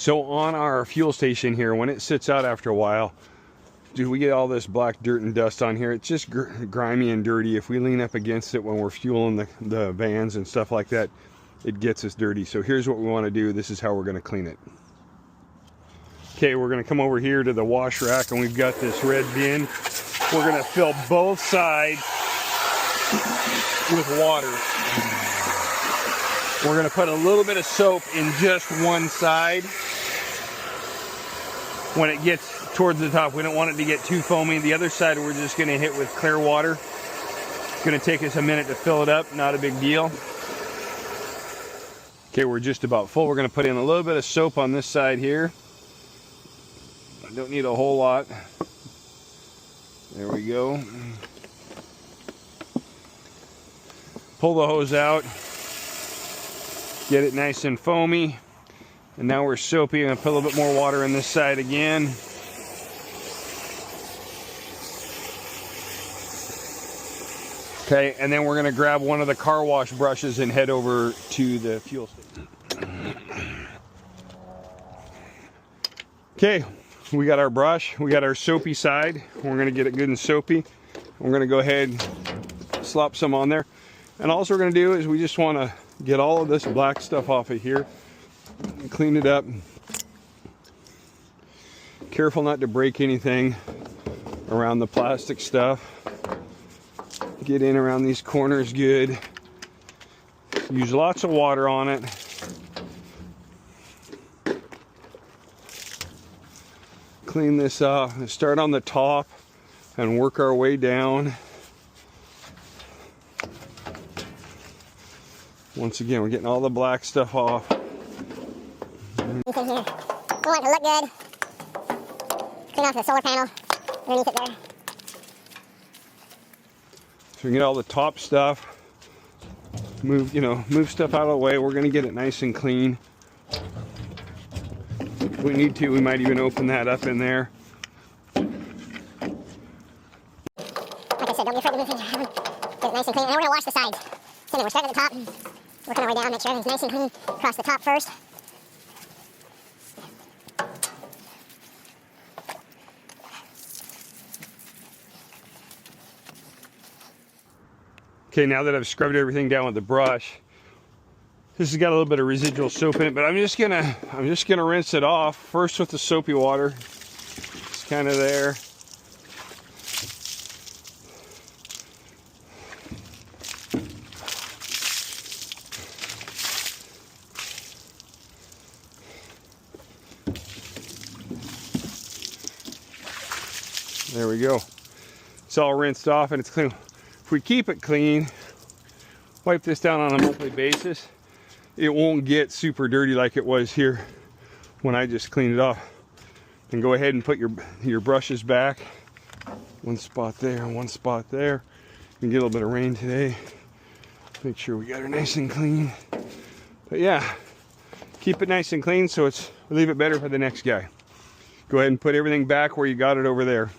So on our fuel station here, when it sits out after a while, dude, we get all this black dirt and dust on here. It's just grimy and dirty. If we lean up against it when we're fueling the vans and stuff like that, it gets us dirty. So here's what we want to do. This is how we're going to clean it. Okay, we're going to come over here to the wash rack, and we've got this red bin. We're going to fill both sides with water. We're going to put a little bit of soap in just one side. When it gets towards the top, we don't want it to get too foamy. The other side we're just going to hit with clear water. It's going to take us a minute to fill it up, not a big deal. Okay, we're just about full. We're going to put in a little bit of soap on this side here. Don't need a whole lot. There we go. Pull the hose out. Get it nice and foamy. And now we're soapy. I'm going to put a little bit more water in this side again. Okay, and then we're going to grab one of the car wash brushes and head over to the fuel station. Okay, we got our brush. We got our soapy side. We're going to get it good and soapy. We're going to go ahead and slop some on there. And all we're going to do is we just want to get all of this black stuff off of here. Clean it up. Careful not to break anything around the plastic stuff. Get in around these corners good. Use lots of water on it. Clean this up. Start on the top and work our way down. Once again, we're getting all the black stuff off. Anything here. We want it to look good. Clean off the solar panel underneath it there. So we get all the top stuff. Move stuff out of the way. We're going to get it nice and clean. If we need to, we might even open that up in there. Like I said, don't be afraid to move things around. Get it nice and clean. And then we're going to wash the sides. So then we're starting at the top. Working our way down, make sure everything's nice and clean. Across the top first. Okay, now that I've scrubbed everything down with the brush, this has got a little bit of residual soap in it, but I'm just gonna rinse it off first with the soapy water. It's kind of there. There we go. It's all rinsed off and it's clean. If we keep it clean, wipe this down on a monthly basis, it won't get super dirty like it was here when I just cleaned it off. And go ahead and put your brushes back. One spot there, one spot there. We can get a little bit of rain today. Make sure we got her nice and clean. But yeah, keep it nice and clean so we'll leave it better for the next guy. Go ahead and put everything back where you got it over there.